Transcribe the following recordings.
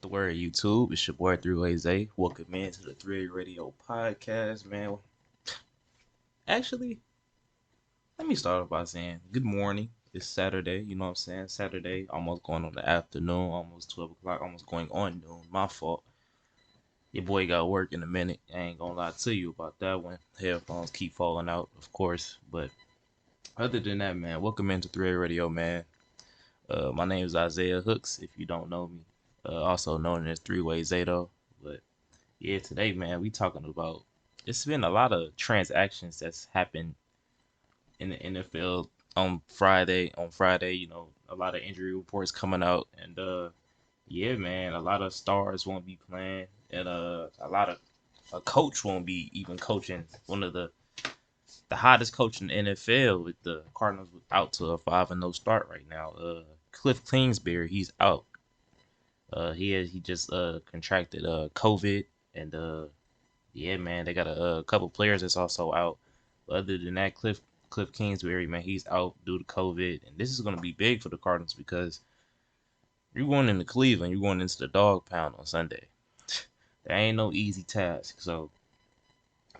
The word YouTube. It's your boy Three-Way Zay. Welcome in to the Three Radio Podcast, man. Actually, let me start off by saying good morning. It's Saturday, you know what I'm saying? Saturday, almost going on the afternoon, almost 12 o'clock, almost going on noon. My fault. Your boy got work in a minute. I ain't gonna lie to you about that one. Headphones keep falling out, of course. But other than that, man, welcome into Three Radio, man. My name is Isaiah Hooks, if you don't know me. Also known as Three-Way Zato. But yeah, today, man, we talking about it's been a lot of transactions that's happened in the NFL on Friday. On Friday, a lot of injury reports coming out, and yeah, man, a lot of stars won't be playing, and a lot of a coach won't be even coaching. One of the hottest coach in the NFL with the Cardinals out to a 5-0 start right now. Cliff Kingsbury, he's out. He just contracted COVID, and yeah, man, they got a couple players that's also out. But other than that, Cliff Kingsbury, man, he's out due to COVID, and this is gonna be big for the Cardinals because you're going into Cleveland, you're going into the dog pound on Sunday. There ain't no easy task. So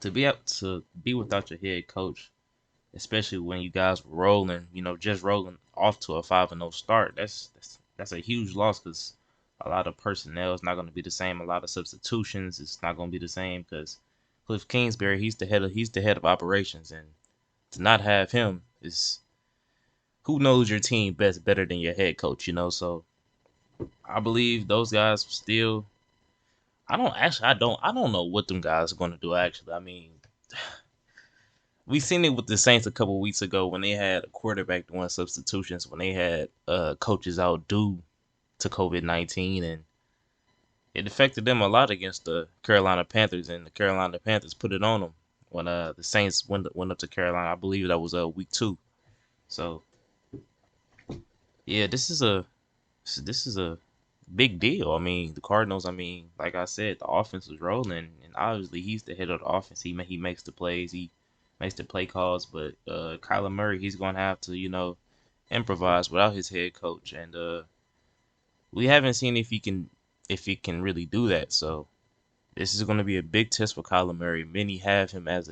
to be able to be without your head coach, especially when you guys were rolling, just rolling off to a 5-0 start, that's a huge loss because a lot of personnel is not going to be the same. A lot of substitutions, it's not going to be the same because Cliff Kingsbury, he's the head of operations, and to not have him is who knows your team best better than your head coach. So I believe those guys still. I don't know what them guys are going to do. Actually, I mean, we seen it with the Saints a couple weeks ago when they had a quarterback doing substitutions when they had coaches out due to COVID-19, and it affected them a lot against the Carolina Panthers, and the Carolina Panthers put it on them when the Saints went up to Carolina. I believe that was week 2. So yeah, this is a big deal. I mean, the Cardinals. I mean, like I said, the offense is rolling, and obviously he's the head of the offense. He makes the plays. He makes the play calls. But Kyler Murray, he's gonna have to improvise without his head coach, and we haven't seen if he can really do that. So this is gonna be a big test for Kyler Murray. Many have him as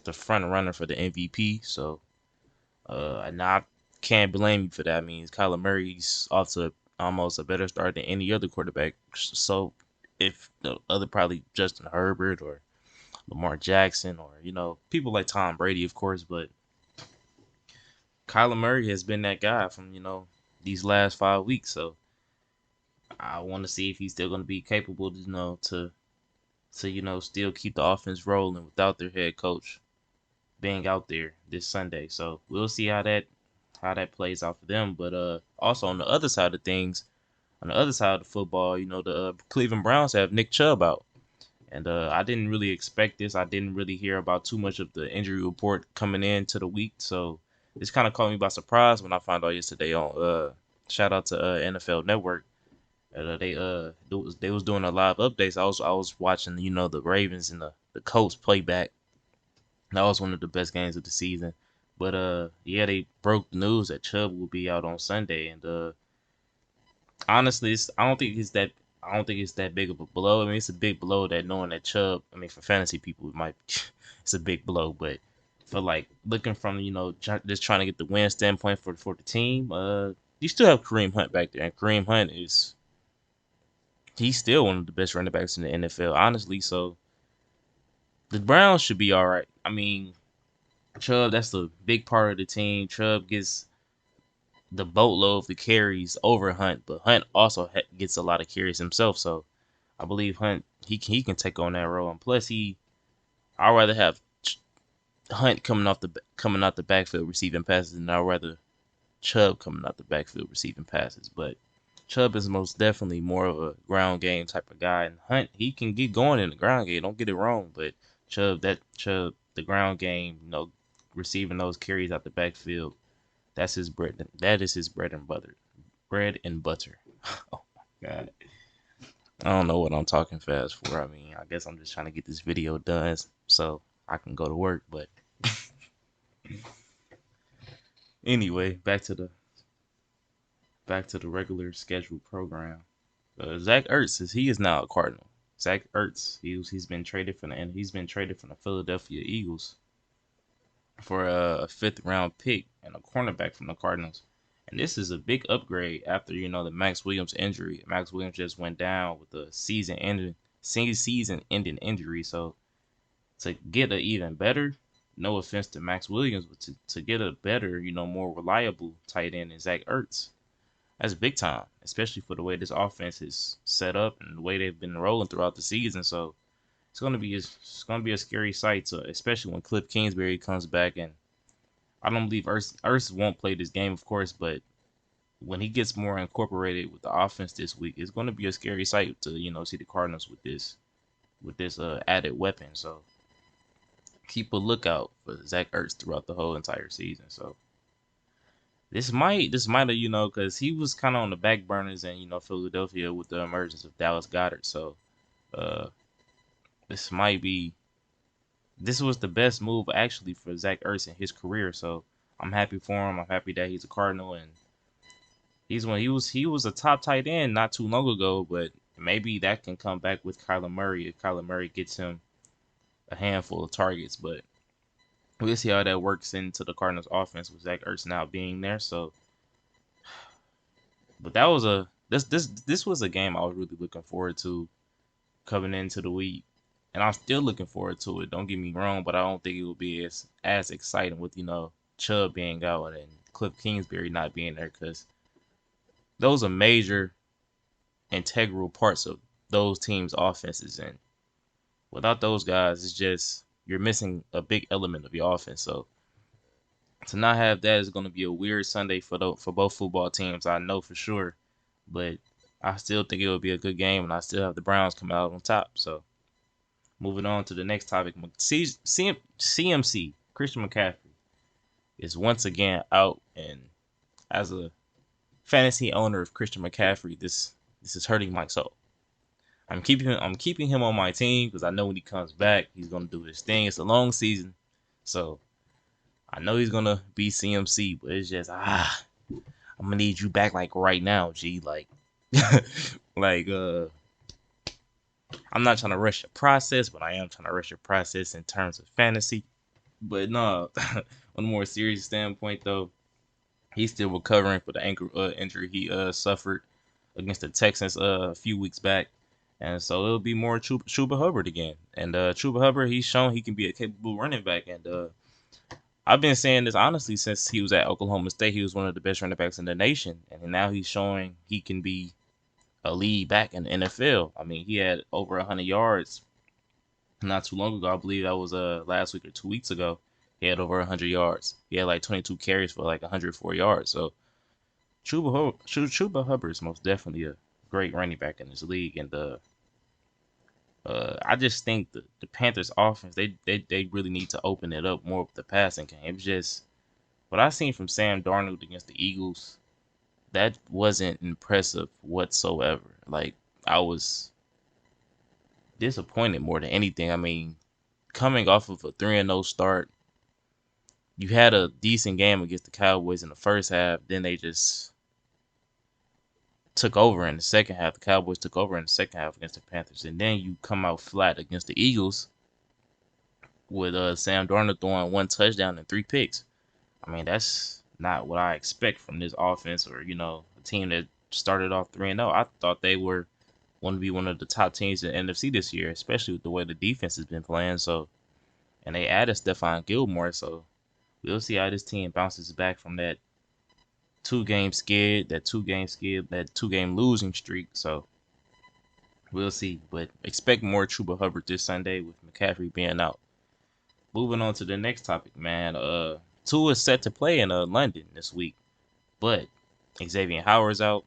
the front runner for the MVP. So and I can't blame you for that. I mean, Kyler Murray's off to almost a better start than any other quarterback. So if the other probably Justin Herbert or Lamar Jackson or people like Tom Brady, of course, but Kyler Murray has been that guy from these last 5 weeks. So I want to see if he's still going to be capable, to still keep the offense rolling without their head coach being out there this Sunday. So we'll see how that plays out for them. But also on the other side of things, on the other side of the football, the Cleveland Browns have Nick Chubb out. And I didn't really expect this. I didn't really hear about too much of the injury report coming into the week. So this kind of caught me by surprise when I found out yesterday on shout out to NFL Network. They was doing a live updates. I was watching the Ravens and the Colts play back. That was one of the best games of the season. But yeah, they broke the news that Chubb will be out on Sunday, and honestly, I don't think it's that big of a blow. I mean, it's a big blow that knowing that Chubb. I mean, for fantasy people, it might it's a big blow, but for like looking from just trying to get the win standpoint for the team, you still have Kareem Hunt back there, and Kareem Hunt he's still one of the best running backs in the NFL, honestly. So the Browns should be all right. I mean, Chubb, that's the big part of the team. Chubb gets the boatload of the carries over Hunt, but Hunt also gets a lot of carries himself. So I believe Hunt he can take on that role, and plus I'd rather have Hunt coming out the backfield receiving passes than I'd rather Chubb coming out the backfield receiving passes. But Chubb is most definitely more of a ground game type of guy, and Hunt he can get going in the ground game. Don't get it wrong, but Chubb the ground game, receiving those carries out the backfield. That's his bread. That is his bread and butter. Bread and butter. Oh my god. I don't know what I'm talking fast for. I mean, I guess I'm just trying to get this video done so I can go to work. But anyway, back to the regular scheduled program. Zach Ertz he is now a Cardinal. Zach Ertz, he's been traded from the Philadelphia Eagles for a fifth round pick and a cornerback from the Cardinals. And this is a big upgrade after the Max Williams injury. Max Williams just went down with a season-ending injury. So to get an even better, no offense to Max Williams, but to get a better, more reliable tight end than Zach Ertz, that's big time, especially for the way this offense is set up and the way they've been rolling throughout the season. So it's gonna be a scary sight, especially when Cliff Kingsbury comes back. And I don't believe Ertz won't play this game, of course, but when he gets more incorporated with the offense this week, it's gonna be a scary sight to see the Cardinals with this added weapon. So keep a lookout for Zach Ertz throughout the whole entire season. So this might have because he was kind of on the back burners in Philadelphia with the emergence of Dallas Goedert. So uh, this might be this was the best move actually for Zach Ertz in his career. So I'm happy for him. I'm happy that he's a Cardinal and he was a top tight end not too long ago, but maybe that can come back with Kyler Murray if Kyler Murray gets him a handful of targets. But we'll see how that works into the Cardinals offense with Zach Ertz now being there. So, but that was a this was a game I was really looking forward to coming into the week, and I'm still looking forward to it. Don't get me wrong, but I don't think it will be as exciting with Chubb being out and Cliff Kingsbury not being there because those are major integral parts of those teams' offenses, and without those guys, it's just you're missing a big element of your offense. So to not have that is going to be a weird Sunday for both football teams. I know for sure, but I still think it will be a good game, and I still have the Browns come out on top. So moving on to the next topic, CMC Christian McCaffrey is once again out, and as a fantasy owner of Christian McCaffrey, this is hurting my soul. I'm keeping him on my team because I know when he comes back, he's gonna do his thing. It's a long season, so I know he's gonna be CMC, but it's just I'm gonna need you back like right now, G. Like, like I'm not trying to rush your process, but I am trying to rush your process in terms of fantasy. But no, on a more serious standpoint though, he's still recovering for the ankle injury he suffered against the Texans a few weeks back. And so it'll be more Chuba Hubbard again. And Chuba Hubbard, he's shown he can be a capable running back. And I've been saying this honestly since he was at Oklahoma State. He was one of the best running backs in the nation. And now he's showing he can be a lead back in the NFL. I mean, he had over 100 yards not too long ago. I believe that was last week or 2 weeks ago. He had over 100 yards. He had like 22 carries for like 104 yards. So Chuba Hubbard is most definitely a great running back in this league. And I just think the Panthers offense, they really need to open it up more with the passing game. It's just what I seen from Sam Darnold against the Eagles, that wasn't impressive whatsoever. Like, I was disappointed more than anything. I mean, coming off of a 3-0 start, you had a decent game against the Cowboys in the first half. Then they just took over in the second half. The Cowboys took over in the second half against the Panthers. And then you come out flat against the Eagles with Sam Darnold throwing 1 touchdown and 3 picks. I mean, that's not what I expect from this offense or, a team that started off 3-0. I thought they were going to be one of the top teams in the NFC this year, especially with the way the defense has been playing. So, and they added Stephon Gilmore. So we'll see how this team bounces back from that 2-game skid, that 2-game losing streak. So we'll see. But expect more Chuba Hubbard this Sunday with McCaffrey being out. Moving on to the next topic, man. Tua is set to play in London this week, but Xavier Howard's out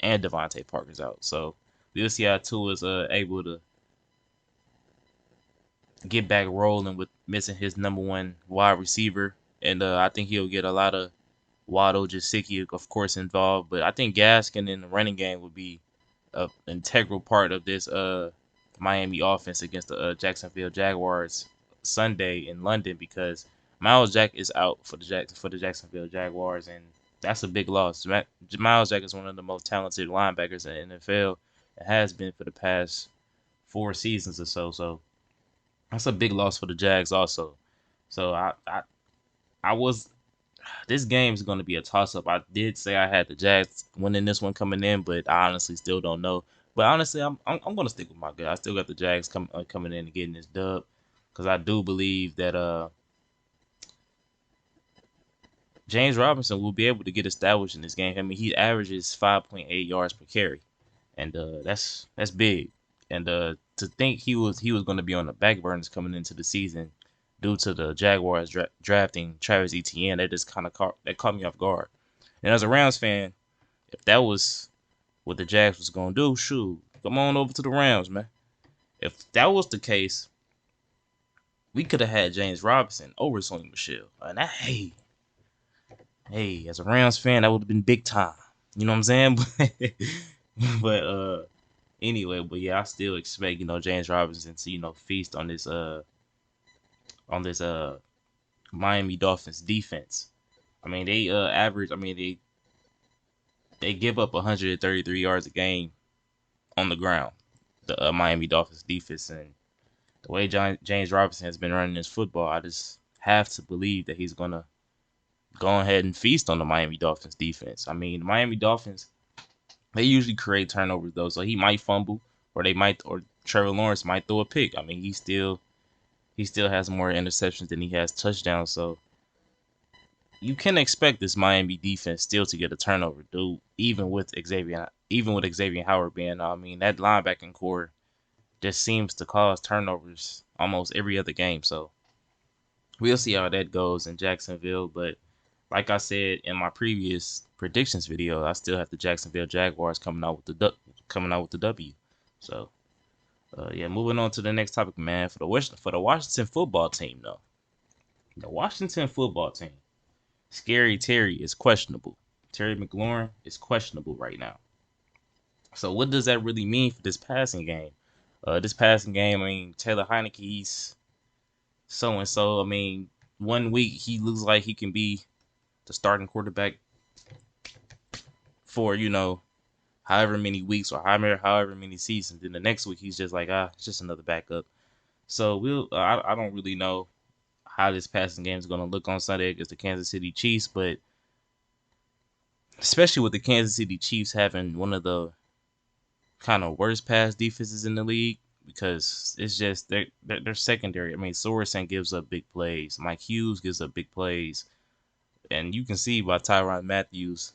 and Devontae Parker's out. So we'll see how Tua is able to get back rolling with missing his number one wide receiver. And I think he'll get a lot of Waddle, Gesicki, of course, involved. But I think Gaskin in the running game would be an integral part of this Miami offense against the Jacksonville Jaguars Sunday in London because Miles Jack is out for the Jacksonville Jaguars, and that's a big loss. Miles Jack is one of the most talented linebackers in the NFL. It has been for the past 4 seasons or so. So that's a big loss for the Jags also. So I was this game is going to be a toss up. I did say I had the Jags winning this one coming in, but I honestly still don't know. But honestly, I'm going to stick with my gut. I still got the Jags coming in and getting this dub because I do believe that James Robinson will be able to get established in this game. I mean, he averages 5.8 yards per carry, and that's big. And to think he was going to be on the back burners coming into the season due to the Jaguars drafting Travis Etienne, that just kind of caught me off guard. And as a Rams fan, if that was what the Jags was going to do, shoot, come on over to the Rams, man. If that was the case, we could have had James Robinson over Sony Michel. And hey, as a Rams fan, that would have been big time. You know what I'm saying? But anyway, but yeah, I still expect, James Robinson to, feast on this Miami Dolphins defense. I mean, they average, I mean, they give up 133 yards a game on the ground. The Miami Dolphins defense, and the way James Robinson has been running his football, I just have to believe that he's going to go ahead and feast on the Miami Dolphins defense. I mean, the Miami Dolphins, they usually create turnovers though, so he might fumble, or Trevor Lawrence might throw a pick. I mean, he still has more interceptions than he has touchdowns, so you can expect this Miami defense still to get a turnover, dude. Even with Xavier Howard being, I mean, that linebacking core just seems to cause turnovers almost every other game. So we'll see how that goes in Jacksonville, but like I said in my previous predictions video, I still have the Jacksonville Jaguars coming out with the W. So, yeah, moving on to the next topic, man. For the Washington football team, though, the Washington football team, Scary Terry is questionable. Terry McLaurin is questionable right now. So, what does that really mean for this passing game? I mean, Taylor Heineke, he's so and so. I mean, one week he looks like he can be the starting quarterback for, however many weeks or however many seasons. Then the next week he's just like, it's just another backup. So I don't really know how this passing game is going to look on Sunday against the Kansas City Chiefs, but especially with the Kansas City Chiefs having one of the kind of worst pass defenses in the league, because it's just their secondary. I mean, Sorensen gives up big plays. Mike Hughes gives up big plays. And you can see by Tyrann Mathieu's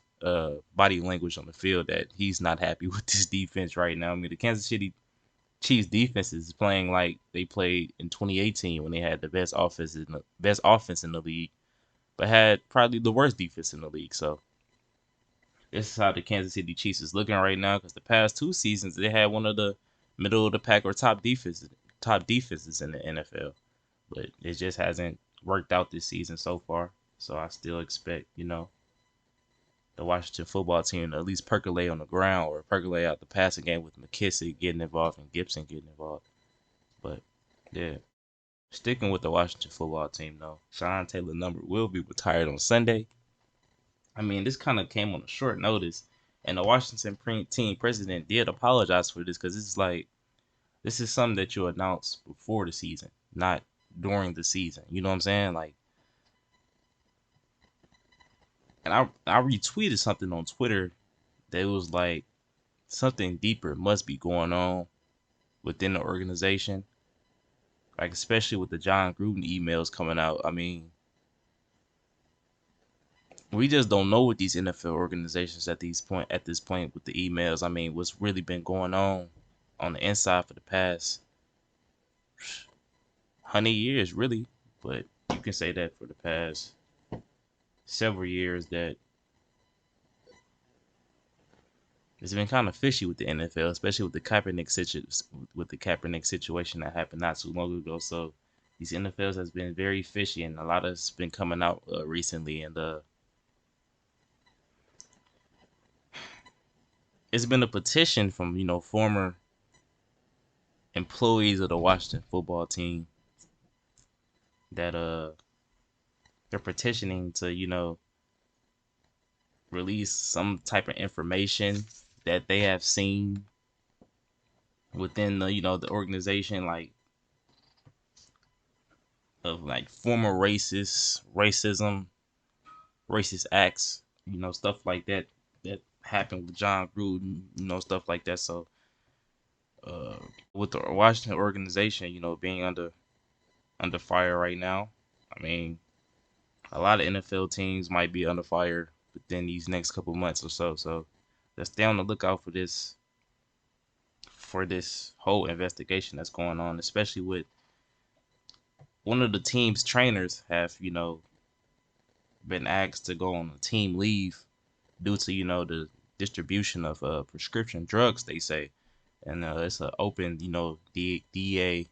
body language on the field that he's not happy with this defense right now. I mean, the Kansas City Chiefs defense is playing like they played in 2018 when they had the best offense in the league, but had probably the worst defense in the league. So this is how the Kansas City Chiefs is looking right now, because the past 2 seasons they had one of the middle of the pack or top defenses in the NFL, but it just hasn't worked out this season so far. So I still expect, the Washington football team to at least percolate on the ground or percolate out the passing game with McKissick getting involved and Gibson getting involved. But yeah, sticking with the Washington football team though, Sean Taylor number will be retired on Sunday. I mean, this kind of came on a short notice, and the Washington team president did apologize for this, because this is something that you announce before the season, not during the season. You know what I'm saying? Like, and I retweeted something on Twitter that was like, something deeper must be going on within the organization. Like, especially with the John Gruden emails coming out. I mean, we just don't know what these NFL organizations at this point with the emails. I mean, what's really been going on the inside for the past 100 years, really. But you can say that for the past several years that it's been kind of fishy with the NFL, especially with the Kaepernick situation that happened not too long ago. So these NFLs has been very fishy, and a lot of it's been coming out recently, and it's been a petition from former employees of the Washington football team that they're petitioning to release some type of information that they have seen within the the organization, like of like former racism, racist acts, stuff like that that happened with John Gruden, stuff like that. So uh, with the Washington organization, being under fire right now, I mean, a lot of NFL teams might be under fire within these next couple months or so. So let's stay on the lookout for this whole investigation that's going on, especially with one of the team's trainers have been asked to go on a team leave due to the distribution of prescription drugs, they say. And it's an open DA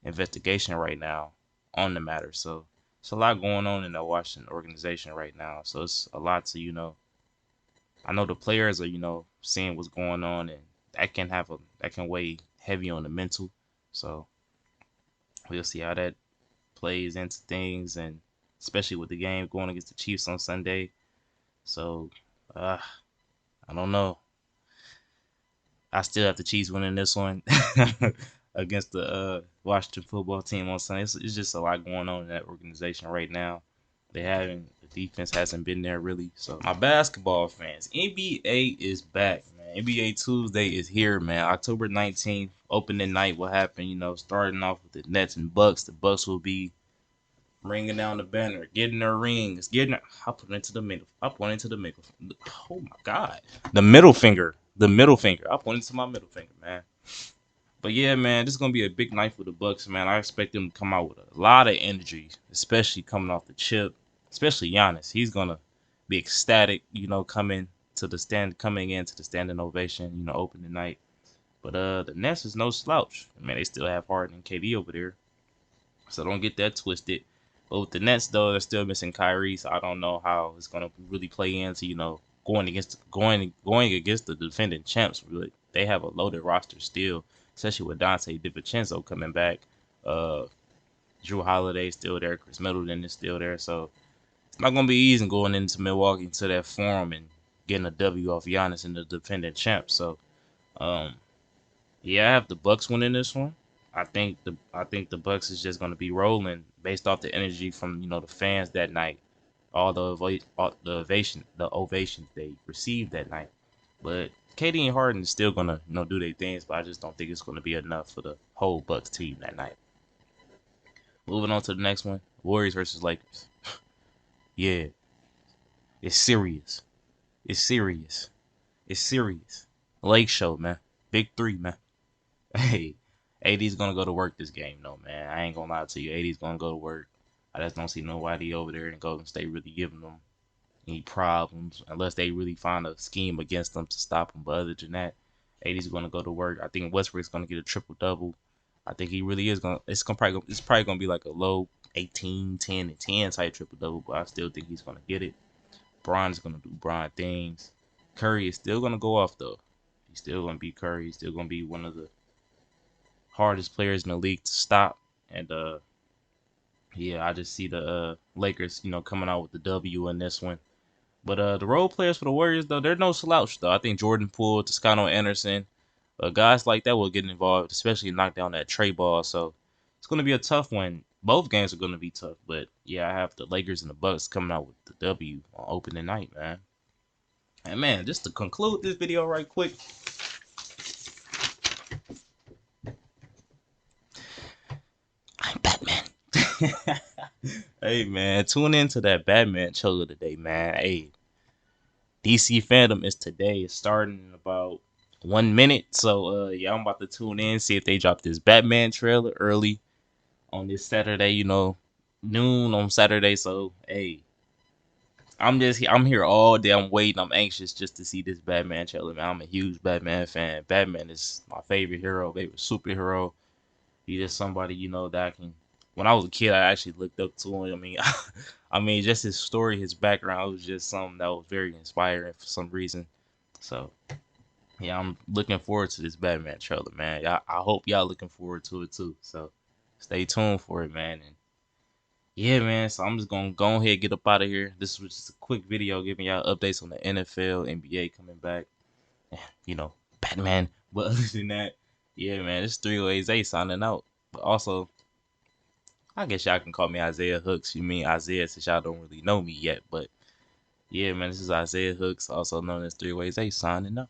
investigation right now on the matter. So it's a lot going on in the Washington organization right now. So it's a lot to I know the players are seeing what's going on, and that can weigh heavy on the mental. So we'll see how that plays into things, and especially with the game going against the Chiefs on Sunday. So uh, I don't know. I still have the Chiefs winning this one against the Washington football team on Sunday. It's just a lot going on in that organization right now. The defense hasn't been there really. So my basketball fans, NBA is back, man. NBA Tuesday is here, man. October 19th, opening night will happen. Starting off with the Nets and Bucks. The Bucks will be ringing down the banner, getting their rings, I put it into the middle. I point into the middle. Oh my God, the middle finger. The middle finger. I point into my middle finger, man. But yeah, man, this is gonna be a big night for the Bucks, man. I expect them to come out with a lot of energy, especially coming off the chip. Especially Giannis. He's gonna be ecstatic, coming into the standing ovation, opening night. But the Nets is no slouch. Man, they still have Harden and KD over there. So don't get that twisted. But with the Nets though, they're still missing Kyrie, so I don't know how it's gonna really play into going against the defending champs. Really, they have a loaded roster still, especially with Dante DiVincenzo coming back. Uh, Drew Holiday still there. Chris Middleton is still there. So it's not gonna be easy going into Milwaukee to that forum and getting a W off Giannis and the defending champs. So um, yeah, I have the Bucks winning this one. I think the Bucks is just gonna be rolling based off the energy from the fans that night, all the ovations they received that night. But KD and Harden is still gonna do their things, but I just don't think it's gonna be enough for the whole Bucks team that night. Moving on to the next one, Warriors versus Lakers. Yeah, it's serious. It's serious. It's serious. Lake Show, man. Big three, man. Hey, AD's gonna go to work this game, though, man. I ain't gonna lie to you. AD's gonna go to work. I just don't see nobody over there in Golden State really giving them any problems unless they really find a scheme against them to stop them. But other than that, AD's gonna go to work. I think Westbrook's gonna get a triple double. I think he really is gonna. It's probably gonna be like a low 18, 10, and 10 type triple double. But I still think he's gonna get it. Bron's gonna do Bron things. Curry is still gonna go off though. He's still gonna be Curry. He's still gonna be one of the hardest players in the league to stop. And yeah, I just see the Lakers, coming out with the W in this one. But the role players for the Warriors though, they're no slouch though. I think Jordan Poole, Toscano Anderson, guys like that will get involved, especially knock down that tray ball. So it's gonna be a tough one. Both games are gonna be tough, but yeah, I have the Lakers and the Bucks coming out with the W on opening night, man. And man, just to conclude this video right quick, I'm Batman. Hey man, tune into that Batman trailer today, man. Hey, DC fandom is today. It's starting in about 1 minute. So yeah, I'm about to tune in, see if they drop this Batman trailer early on this Saturday, noon on Saturday. So hey, I'm here all day. I'm waiting. I'm anxious just to see this Batman trailer, man. I'm a huge Batman fan. Batman is my favorite hero, favorite superhero. He's just somebody, that I can. When I was a kid, I actually looked up to him. I mean, I mean, just his story, his background was just something that was very inspiring for some reason. So, yeah, I'm looking forward to this Batman trailer, man. I hope y'all looking forward to it too. So, stay tuned for it, man. And yeah, man. So I'm just gonna go ahead and get up out of here. This was just a quick video giving y'all updates on the NFL, NBA coming back, and Batman. But other than that. Yeah, man, it's three ways A signing out. But also, I guess y'all can call me Isaiah Hooks. You mean Isaiah since y'all don't really know me yet. But yeah, man, this is Isaiah Hooks, also known as Three Ways A signing out.